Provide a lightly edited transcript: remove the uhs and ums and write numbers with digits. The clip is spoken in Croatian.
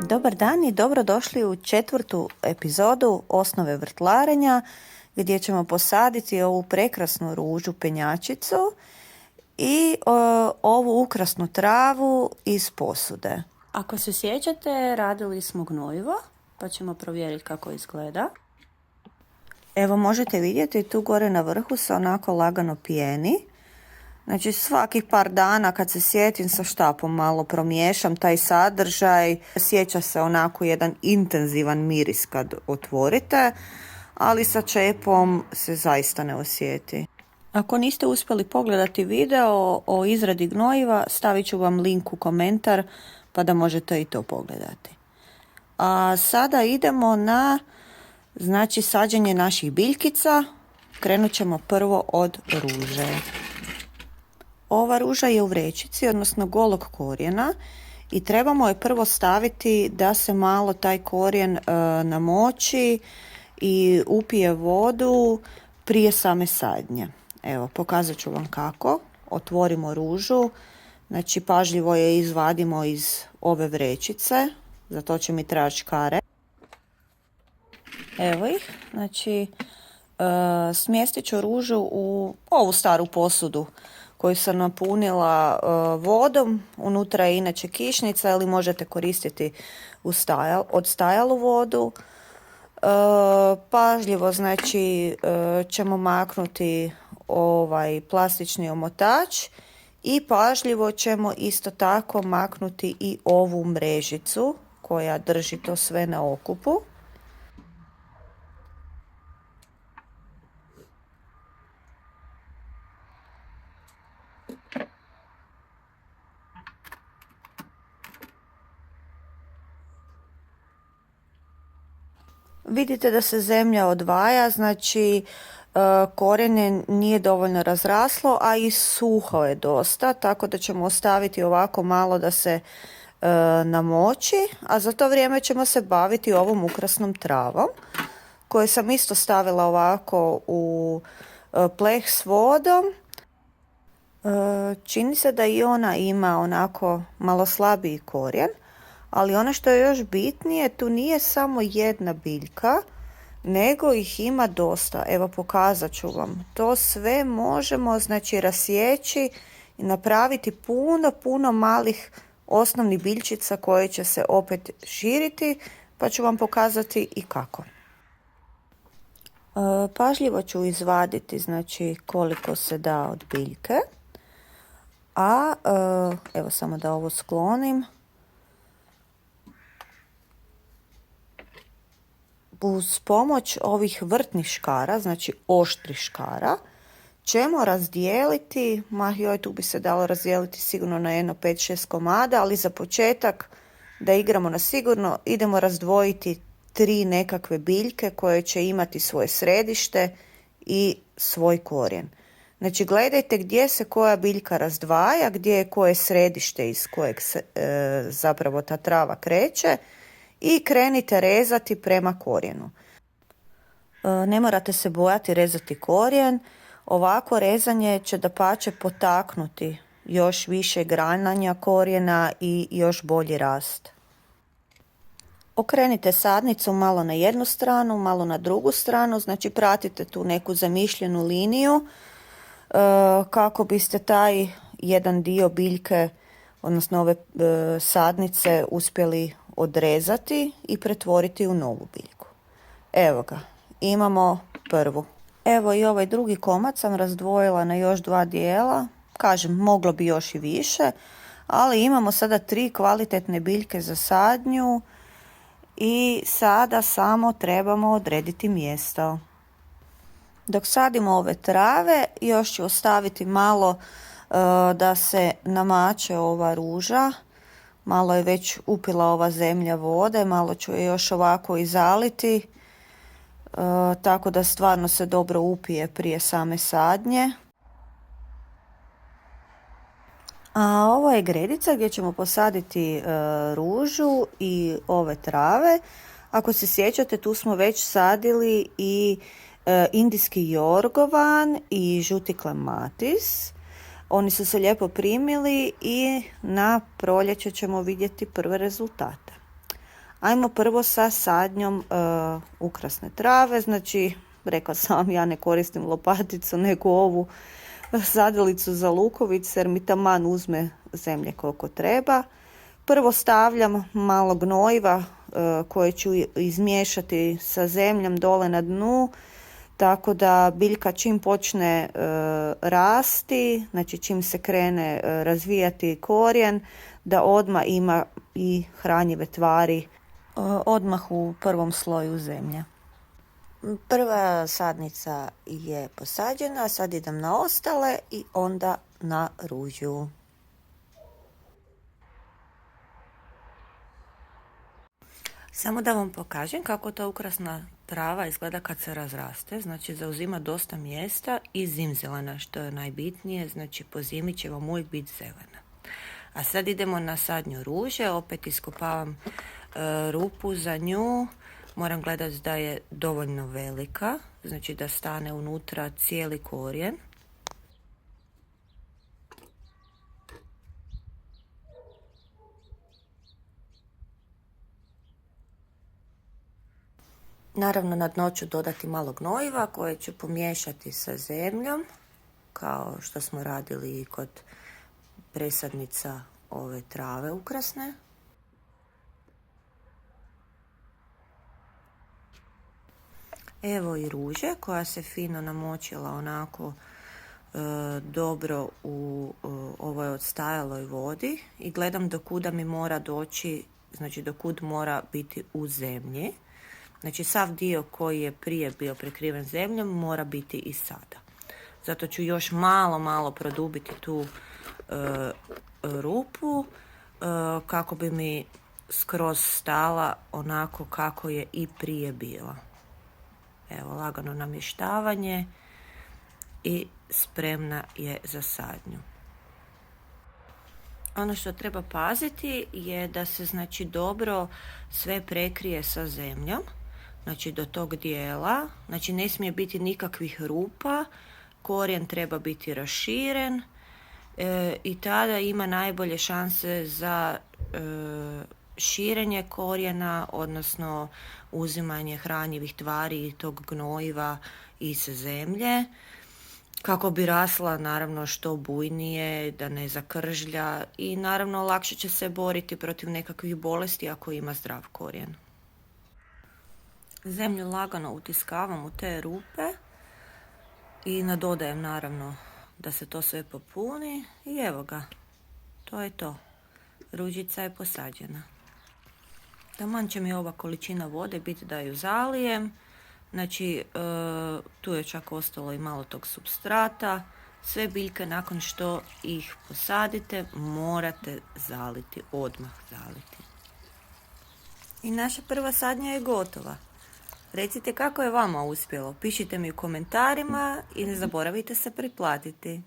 Dobar dan i dobrodošli u 4. epizodu Osnove vrtlarenja gdje ćemo posaditi ovu prekrasnu ružu penjačicu i ovu ukrasnu travu iz posude. Ako se sjećate, radili smo gnojivo, pa ćemo provjeriti kako izgleda. Evo možete vidjeti tu gore na vrhu se onako lagano pijeni. Znači svakih par dana kad se sjetim sa štapom malo promiješam taj sadržaj. Sjeća se onako jedan intenzivan miris kad otvorite, ali sa čepom se zaista ne osjeti. Ako niste uspjeli pogledati video o izradi gnojiva, stavit ću vam link u komentar pa da možete i to pogledati. A sada idemo na sađenje naših biljkica. Krenut ćemo prvo od ruže. Ova ruža je u vrećici, odnosno golog korijena i trebamo je prvo staviti da se malo taj korijen namoči i upije vodu prije same sadnje. Evo, pokazat ću vam kako. Otvorimo ružu, znači pažljivo je izvadimo iz ove vrećice, za to će mi trebati škare. Evo ih, znači smjestit ću ružu u ovu staru posudu koju sam napunila vodom. Unutra je inače kišnica ili možete koristiti odstajalu vodu. Pažljivo ćemo maknuti ovaj plastični omotač i pažljivo ćemo isto tako maknuti i ovu mrežicu koja drži to sve na okupu. Vidite da se zemlja odvaja, znači korijenje nije dovoljno razraslo, a i suho je dosta, tako da ćemo ostaviti ovako malo da se namoči, a za to vrijeme ćemo se baviti ovom ukrasnom travom koju sam isto stavila ovako u pleh s vodom. Čini se da i ona ima onako malo slabiji korijen, ali ono što je još bitnije, tu nije samo jedna biljka, nego ih ima dosta. Evo pokazat ću vam. To sve možemo rasjeći i napraviti puno malih osnovnih biljčica koje će se opet širiti, pa ću vam pokazati i kako. Pažljivo ću izvaditi koliko se da od biljke. A evo samo da ovo sklonim. Uz pomoć ovih vrtnih škara, znači oštrih škara, ćemo razdijeliti, tu bi se dalo razdijeliti sigurno na jedno 5-6 komada, ali za početak da igramo na sigurno idemo razdvojiti 3 nekakve biljke koje će imati svoje središte i svoj korijen. Znači gledajte gdje se koja biljka razdvaja, gdje je koje središte iz kojeg se zapravo ta trava kreće i krenite rezati prema korijenu. Ne morate se bojati rezati korijen, ovako rezanje će dapače potaknuti još više grananja korijena i još bolji rast. Okrenite sadnicu malo na jednu stranu, malo na drugu stranu, znači pratite tu neku zamišljenu liniju kako biste taj jedan dio biljke, odnosno ove sadnice uspjeli odrezati i pretvoriti u novu biljku. Evo ga, imamo prvu. Evo i ovaj drugi komad sam razdvojila na još 2 dijela. Kažem, moglo bi još i više, ali imamo sada 3 kvalitetne biljke za sadnju i sada samo trebamo odrediti mjesto. Dok sadimo ove trave, još ću ostaviti malo da se namače ova ruža. Malo je već upila ova zemlja vode, malo ću je još ovako i zaliti, tako da stvarno se dobro upije prije same sadnje. A ovo je gredica gdje ćemo posaditi ružu i ove trave. Ako se sjećate, tu smo već sadili i indijski jorgovan i žuti klematis. Oni su se lijepo primili i na proljeće ćemo vidjeti prve rezultate. Ajmo prvo sa sadnjom ukrasne trave. Znači, rekla sam, ja ne koristim lopaticu, nego ovu sadilicu za lukovice jer mi taman uzme zemlje koliko treba. Prvo stavljam malo gnojiva koje ću izmiješati sa zemljom dole na dnu, tako da biljka čim počne rasti, znači čim se krene razvijati korijen, da odmah ima i hranjive tvari odmah u prvom sloju zemlje. Prva sadnica je posađena, sad idem na ostale i onda na ružu. Samo da vam pokažem kako ta ukrasna trava izgleda kad se razraste. Znači zauzima dosta mjesta i zimzelena, što je najbitnije. Znači po zimi će vam uvijek biti zelena. A sad idemo na sadnju ruže. Opet iskopavam rupu za nju. Moram gledati da je dovoljno velika, znači da stane unutra cijeli korijen. Naravno na dno ću dodati malo gnojiva koje ću pomiješati sa zemljom, kao što smo radili i kod presadnica ove trave ukrasne. Evo i ruže koja se fino namočila onako dobro u ovoj odstajaloj vodi i gledam do kuda mi mora doći, znači do kud mora biti u zemlji. Znači sav dio koji je prije bio prekriven zemljom mora biti i sada. Zato ću još malo produbiti tu rupu kako bi mi skroz stala onako kako je i prije bila. Evo, lagano namještavanje i spremna je za sadnju. Ono što treba paziti je da se znači dobro sve prekrije sa zemljom, znači do tog dijela, znači ne smije biti nikakvih rupa, korijen treba biti raširen i tada ima najbolje šanse za širenje korijena, odnosno uzimanje hranjivih tvari i tog gnojiva iz zemlje, kako bi rasla naravno što bujnije, da ne zakržlja i naravno lakše će se boriti protiv nekakvih bolesti ako ima zdrav korijen. Zemlju lagano utiskavam u te rupe i nadodajem naravno da se to sve popuni i evo ga, to je to. Ružica je posađena. Taman će mi ova količina vode biti da ju zalijem. Znači, tu je čak ostalo i malo tog supstrata. Sve biljke nakon što ih posadite morate zaliti, odmah zaliti. I naša prva sadnja je gotova. Recite kako je vama uspjelo. Pišite mi u komentarima i ne zaboravite se pretplatiti.